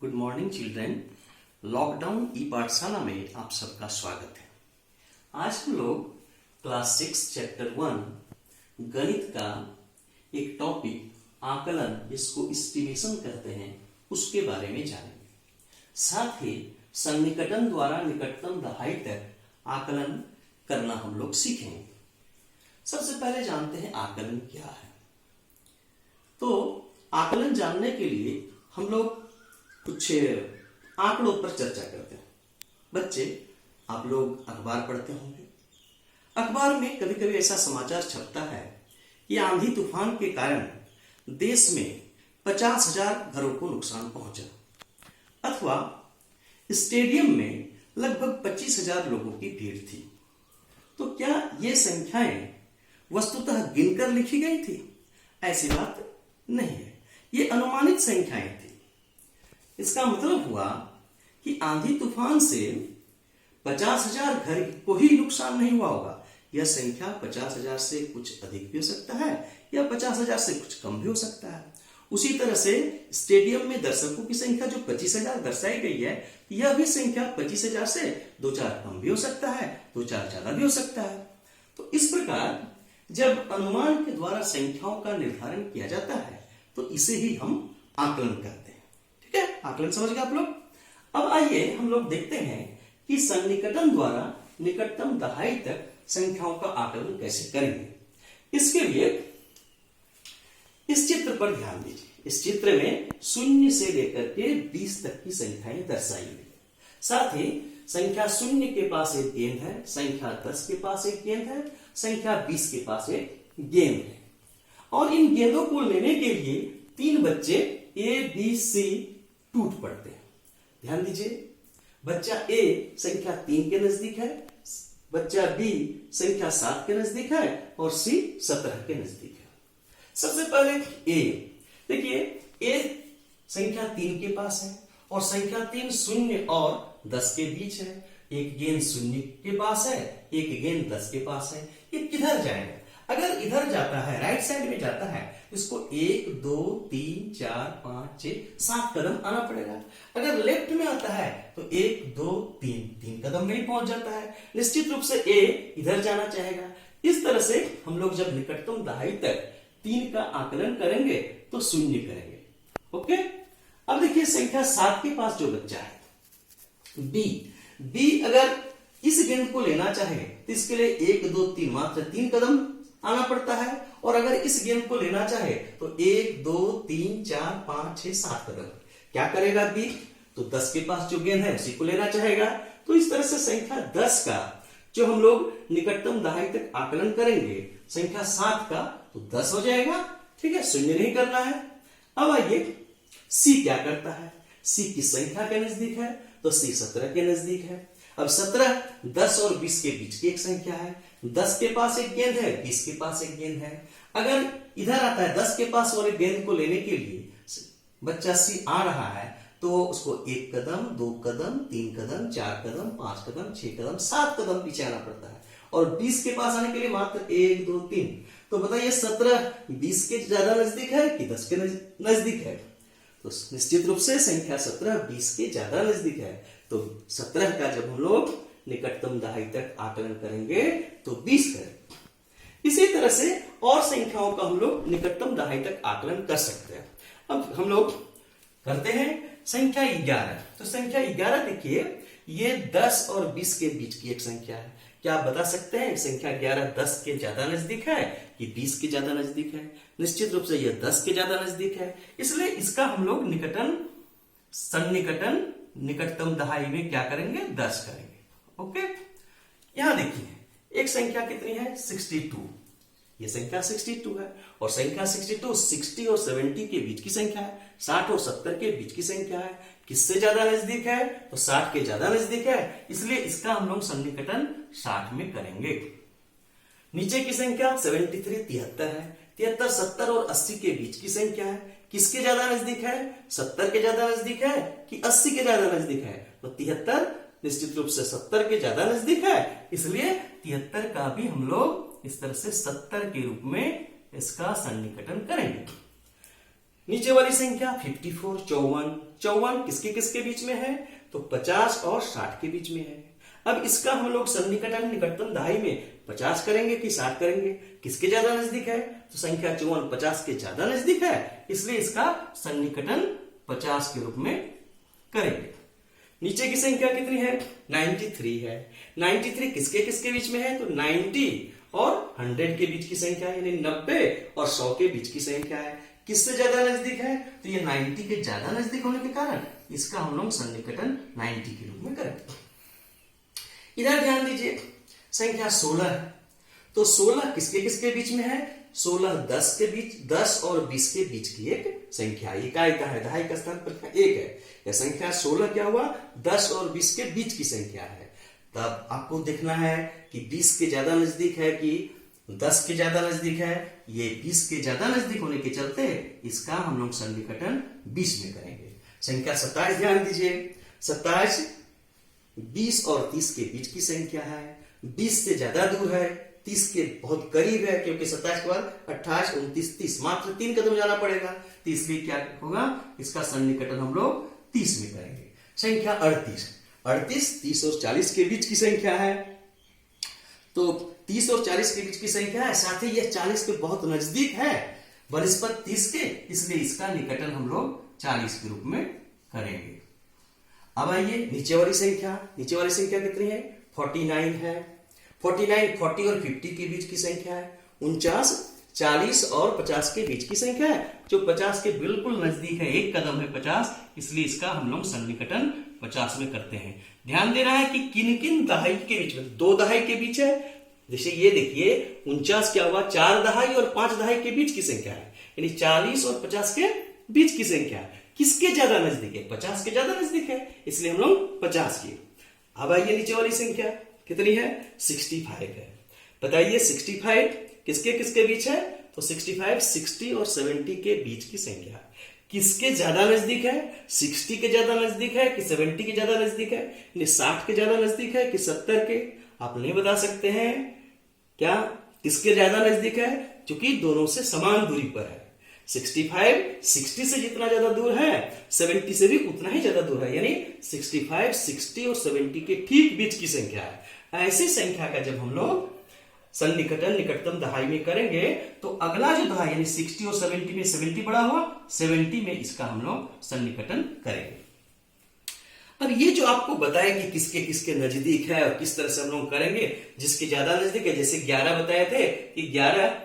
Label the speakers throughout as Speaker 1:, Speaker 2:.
Speaker 1: Good morning children. Lockdown ई पाठशाला में आप सबका स्वागत है। आज हम लोग क्लास 6 चैप्टर 1 गणित का एक टॉपिक आकलन, जिसको एस्टिमेशन कहते हैं, उसके बारे में जानेंगे। साथ ही सन्निकटन द्वारा निकटतम दहाई तक आकलन करना हम लोग सीखेंगे। सबसे पहले जानते हैं आकलन क्या है। तो आकलन जानने के लिए हम लोग कुछ आंकड़ों पर चर्चा करते हैं। बच्चे, आप लोग अखबार पढ़ते होंगे। अखबार में कभी कभी ऐसा समाचार छपता है कि आंधी तूफान के कारण देश में 50,000 घरों को नुकसान पहुंचा, अथवा स्टेडियम में लगभग 25,000 लोगों की भीड़ थी। तो क्या ये संख्याएं वस्तुतः गिनकर लिखी गई थी? ऐसी बात नहीं है, ये अनुमानित संख्याएं थी। इसका मतलब हुआ कि आंधी तूफान से 50,000 घर को ही नुकसान नहीं हुआ होगा। यह संख्या 50,000 से कुछ अधिक भी हो सकता है या 50,000 से कुछ कम भी हो सकता है। उसी तरह से स्टेडियम में दर्शकों की संख्या जो 25,000 दर्शाई गई है, यह भी संख्या 25,000 से 2-4 कम भी हो सकता है, 2-4 ज्यादा भी हो सकता है। तो इस प्रकार जब अनुमान के द्वारा संख्याओं का निर्धारण किया जाता है, तो इसे ही हम आकलन करते हैं। ठीक है, आकलन समझ गए आप लोग। अब आइए हम लोग देखते हैं कि सन्निकटन द्वारा निकटतम दहाई तक संख्याओं का आकलन कैसे करेंगे। इसके लिए इस चित्र पर ध्यान दीजिए। इस चित्र में 0 से लेकर के 20 तक की संख्याएं दर्शाई गई। साथ ही संख्या 0 के पास एक गेंद है, संख्या 10 के पास एक गेंद है, संख्या 20 के पास एक गेंद है। और इन गेंदों को लेने के लिए 3 बच्चे ए बी सी टूट पड़ते हैं। ध्यान दीजिए, बच्चा ए संख्या 3 के नजदीक है, बच्चा बी संख्या 7 के नजदीक है और सी 17 के नजदीक है। सबसे पहले ए देखिए, ए संख्या 3 के पास है और संख्या 3 0 और 10 के बीच है। एक गेंद 0 के पास है, एक गेंद 10 के पास है। ये किधर जाएगा? अगर इधर जाता है, राइट साइड में जाता है, इसको 1 2 3 4 5 6 7 कदम आना पड़ेगा। अगर लेफ्ट में आता है तो 1 2 3 कदम में ही पहुंच जाता है। निश्चित रूप से ए इधर जाना चाहेगा। इस तरह से हम लोग जब निकटतम दहाई तक 3 का आकलन करेंगे तो 0 करेंगे। ओके, अब देखिए संख्या 7 के पास जो बच्चा है बी अगर इस गेंद को लेना चाहे तो इसके लिए 1 2 3 मात्र 3 कदम आना पड़ता है। और अगर इस गेंद को लेना चाहे तो 1 2 3 4 5 6 7 कदम। क्या करेगा बी? तो 10 के पास जो गेंद है उसी को लेना चाहेगा। तो इस तरह से संख्या 10 का जो हम लोग निकटतम दहाई तक आकलन करेंगे, संख्या 7 का तो 10 हो जाएगा। ठीक है, 0 नहीं करना है। अब आइए सी क्या करता है। सी किस संख्या के नजदीक है? तो सी 17 के नजदीक है। अब 17 10 और 20 के बीच की एक संख्या है। 10 के पास एक गेंद है, 20 के पास एक गेंद है। अगर इधर आता है 10 के पास वाले गेंद को लेने के लिए बच्चा सी आ रहा है, तो उसको 1 कदम 2 कदम 3 कदम 4 कदम 5 कदम 6 कदम 7 कदम पीछे आना पड़ता है। और 20 के पास आने के लिए मात्र 1 2 3। तो बताइए 17 20 के ज्यादा नजदीक है कि 10 के नजदीक है? तो निश्चित रूप से संख्या 17 20 के ज्यादा नजदीक है। तो 17 का जब हम लोग निकटतम दहाई तक आकलन करेंगे तो 20 करेंगे। इसी तरह से और संख्याओं का हम लोग निकटतम दहाई तक आकलन कर सकते हैं। अब हम लोग करते हैं संख्या 11। तो संख्या 11 देखिए, ये 10 और 20 के बीच की एक संख्या है। क्या आप बता सकते हैं संख्या 11 10 के ज्यादा नजदीक है कि 20 के ज्यादा नजदीक है? निश्चित रूप से यह 10 के ज्यादा नजदीक है। इसलिए इसका हम लोग सन्निकटन निकटतम दहाई में क्या करेंगे? 10 करेंगे। ओके, यहां देखिए एक संख्या कितनी है? 62। ये संख्या 62 है। और संख्या 62 60 और 70 के बीच की संख्या है। 60 और 70 के बीच की संख्या है। किससे ज्यादा नजदीक है? तो 60 के ज्यादा नजदीक है। इसलिए इसका हम लोग सन्निकटन 60 में करेंगे। नीचे की संख्या 73 73 है। 73 70 और 80 के बीच की संख्या है। किसके ज्यादा नजदीक है? 70 के ज्यादा नजदीक है कि 80 के ज्यादा नजदीक है? तो 73 निश्चित रूप से 70 के ज्यादा नजदीक है। इसलिए 73 का भी हम लोग इस तरह से 70 के रूप में इसका सन्निकटन करेंगे। नीचे वाली संख्या 54, 54 किसके किसके बीच में है? तो 50 और 60 के बीच में है। अब इसका हम लोग सन्निकटन निकटतम दहाई में 50 करेंगे कि 60 करेंगे? किसके ज्यादा नजदीक है? तो संख्या 54 50 के ज्यादा नजदीक है, इसलिए इसका सन्निकटन 50 के रूप में करेंगे। नीचे की संख्या कितनी है? 93 है। 93 किसके किसके बीच में है? तो 90 और 100 के बीच की संख्या है, यानी 90 और 100 के बीच की संख्या है। किससे ज्यादा नजदीक है? तो ये 90 के ज्यादा नजदीक होने के कारण इसका हम लोग सन्निकटन 90 के रूप में करेंगे। इधर ध्यान दीजिए, संख्या 16 है। तो 16 किसके किसके बीच में है? 16 10 के बीच, 10 और 20 के बीच की एक संख्या, इकाई का है, दहाई का स्थान पर 1 है। यह संख्या 16 क्या हुआ? 10 और 20 के बीच की संख्या है। तब आपको देखना है कि 20 के ज्यादा नजदीक है कि 10 के ज्यादा नजदीक है। ये 20 के ज्यादा नजदीक होने के चलते इसका हम लोग सन्निकटन 20 में करेंगे। संख्या 27 ध्यान दीजिए, 27 20 और 30 के बीच की संख्या है। 20 से ज्यादा दूर है, 30 के बहुत करीब है, क्योंकि 27 के बाद 28, 29, 30 मात्र 3 कदम जाना पड़ेगा। तो इसलिए क्या होगा? इसका सन्निकटन हम लोग 30 में करेंगे। संख्या 38, 30 और 40 के बीच की संख्या है। तो 30 और 40 के बीच की संख्या है, साथ ही यह 40 के बहुत नजदीक है बनिस्पत 30 के, इसलिए इसका निकटन हम लोग 40 के रूप में करेंगे। अब आइए नीचे वाली संख्या, नीचे वाली संख्या कितनी है? 49 है। 49 40 और 50 के बीच की संख्या है। 49 40 और 50 के बीच की संख्या है, जो 50 के बिल्कुल नजदीक है, एक कदम है 50, इसलिए इसका हम लोग सन्निकटन 50 में करते हैं। ध्यान देना है कि किन किन दहाई के बीच में, 2 दहाई के बीच है। जैसे ये देखिए 49 क्या हुआ? 4 दहाई और 5 दहाई के बीच की संख्या है, यानी 40 और 50 के बीच की संख्या है। किसके ज्यादा नजदीक है? 50 के ज्यादा नजदीक है, इसलिए हम लोग 50 किए। अब आइए नीचे वाली संख्या कितनी है? 65 है। बताइए 65 किसके किसके बीच है? तो 65 60 और 70 के बीच की संख्या है। किसके ज्यादा नजदीक है? 60 के ज्यादा नजदीक है कि 70 के ज्यादा नजदीक है? यानी 60 के ज्यादा नजदीक है कि 70 के? आप नहीं बता सकते हैं क्या किसके ज्यादा नजदीक है? क्योंकि दोनों से समान दूरी पर है। 65 60 से जितना ज्यादा दूर है, 70 से भी उतना ही ज्यादा दूर है, यानी 65 60 और 70 के ठीक बीच की संख्या है। ऐसी संख्या का जब हम लोग सन्निकटन निकटतम दहाई में करेंगे, तो अगला जो दहाई यानी 60 और 70 में 70 बड़ा हुआ, 70 में इसका हम लोग सन्निकटन करेंगे। अब ये जो आपको बताया कि किसके किसके नजदीक है और किस तरह से हम लोग करेंगे, जिसके ज्यादा नजदीक है, जैसे 11 बताए थे कि 11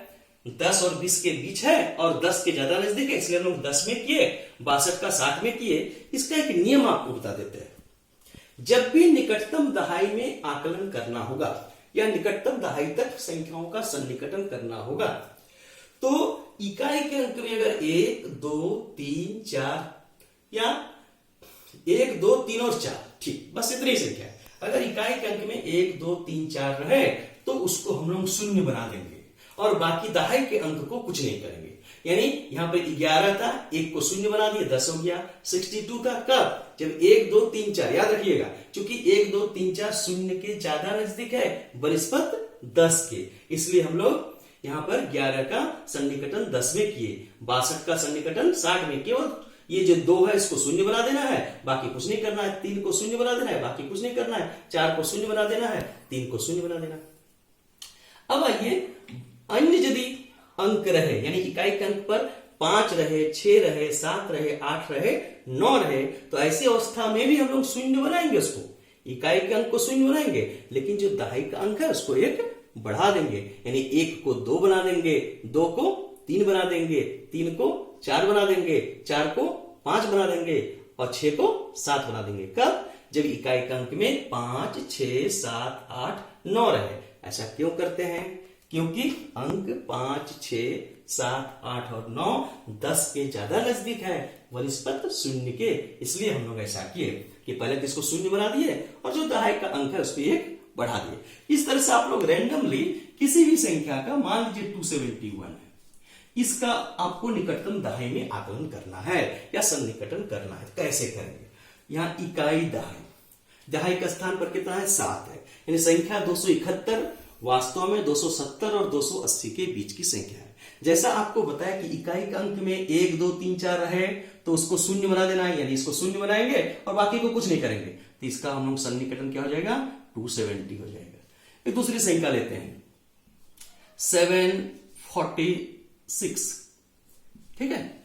Speaker 1: 10 और 20 के बीच है और 10 के ज्यादा नजदीक है, इसलिए हम लोग 10 में किए, 62 का 60 में किए। इसका एक नियम आपको बता देते हैं। जब भी निकटतम दहाई में आकलन करना होगा या निकटतम दहाई तक संख्याओं का सन्निकटन करना होगा, तो इकाई के अंक में अगर 1 2 3 4 या 1 2 3 और 4, ठीक, बस इतनी संख्या है। अगर इकाई के अंक में 1 2 3 4 रहे तो उसको हम लोग शून्य बना देंगे और बाकी दहाई के अंक को कुछ नहीं करेंगे। यानी यहां पे 11 था, 1 को शून्य बना दिया, 10 हो गया। 62 था कब? जब 1 2 3 4, याद रखिएगा, क्योंकि 1 2 3 4 शून्य के ज्यादा नजदीक है बनिस्पत 10 के, इसलिए हम लोग यहां पर 11 का सन्निकटन 10 में किए, 62 का सन्निकटन 60 में। केवल ये जो 2 है इसको शून्य बना देना है, बाकी कुछ नहीं करना है। 3 को शून्य बना देना है, बाकी कुछ नहीं करना है। 4 को शून्य बना देना है, 3 को शून्य बना देना है। अब आइए अन्य यदि अंक रहे, यानी इकाई के अंक पर 5 रहे, 6 रहे, 7 रहे, 8 रहे, 9 रहे, तो ऐसी अवस्था में भी हम लोग शून्य बनाएंगे। उसको इकाई के अंक को शून्य बनाएंगे, लेकिन जो दहाई का अंक है उसको 1 बढ़ा देंगे, यानी 1 को 2 बना देंगे, 2 को 3 बना देंगे, 3 को 4 बना देंगे, 4 को 5 बना देंगे और 6 को 7 बना देंगे। कब? जब इकाई के अंक में 5 6 7 8 9 रहे। ऐसा क्यों करते हैं? क्योंकि अंक 5 6 7 8 और 9 10 के ज्यादा नजदीक है बनिस्पत शून्य के, इसलिए हम लोग ऐसा किए कि पहले तो इसको शून्य बना दिए और जो दहाई का अंक है उसको 1 बढ़ा दिए। इस तरह से आप लोग रैंडमली किसी भी संख्या का, मान लीजिए 271 है, इसका आपको निकटतम दहाई में आकलन करना है या सन्निकटन करना है। कैसे करेंगे? यहाँ इकाई दहाई, दहाई का स्थान पर कितना है? 7 है, यानी संख्या 271 वास्तव में 270 और 280 के बीच की संख्या है। जैसा आपको बताया कि इकाई का अंक में 1 2 3 4 रहे तो उसको शून्य बना देना है, यानी इसको शून्य बनाएंगे और बाकी को कुछ नहीं करेंगे, तो इसका हम लोग सन्निकटन क्या हो जाएगा, 270 हो जाएगा। एक दूसरी संख्या लेते हैं 746, ठीक है।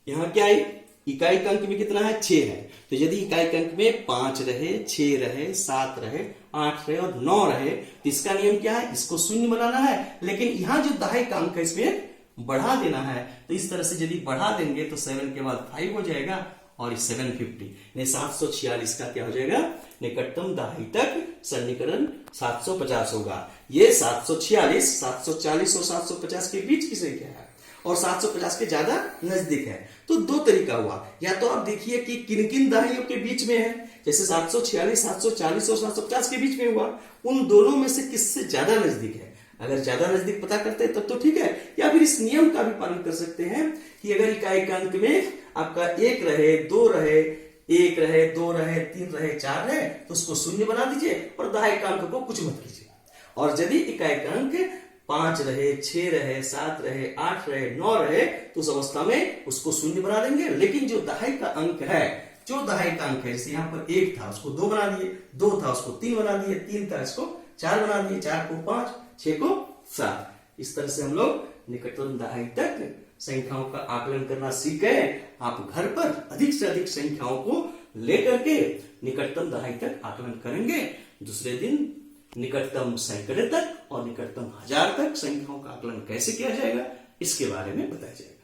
Speaker 1: यहां क्या है, इकाई का अंक में कितना है, 6 है, तो यदि इकाई के अंक में 5 रहे, 6 रहे, 7 रहे, 8 रहे और 9 रहे, तो इसका नियम क्या है, इसको शून्य बनाना है, लेकिन यहां जो दहाई का अंक है इसमें बढ़ा देना है। तो इस तरह से यदि बढ़ा देंगे तो 7 के बाद 5 हो जाएगा और 750 यानी 746 का क्या हो जाएगा, निकटतम दहाई तक सन्निकटन 750 होगा। ये 746, 740 और 750 के बीच की संख्या है और 750 के ज्यादा नजदीक है। तो दो तरीका हुआ, या तो आप देखिए कि किन किन दहाइयों के बीच में है, जैसे 746, 740 और 750 के बीच में हुआ, उन दोनों में से किससे ज्यादा नजदीक है। अगर ज्यादा नजदीक पता करते हैं तब तो ठीक है, या फिर इस नियम का भी पालन कर सकते हैं कि अगर इकाई का अंक में आपका 1 रहे, 2 रहे, 1 रहे, 2 रहे, 3 रहे, 4 रहे, तो उसको शून्य बना दीजिए और दहाई का अंक को कुछ मत कीजिए। और यदि इकाई का अंक 5 रहे, 6 रहे, 7 रहे, 8 रहे, 9 रहे, तो उस अवस्था में उसको शून्य बना देंगे, लेकिन जो दहाई का अंक है, जो दहाई का अंक है, जैसे यहाँ पर 1 था उसको 2 बना दिए, 2 था उसको 3 बना दिए, 3 था इसको 4 बना दिए, 4 को 5, 6 को 7। इस तरह से हम लोग निकटतम दहाई तक संख्याओं का आकलन करना सीख गए। आप घर पर अधिक से अधिक संख्याओं को लेकर के निकटतम दहाई तक आकलन करेंगे। दूसरे दिन निकटतम सैकड़े तक और निकटतम 1000 तक संख्याओं का आकलन कैसे किया जाएगा इसके बारे में बताया जाएगा।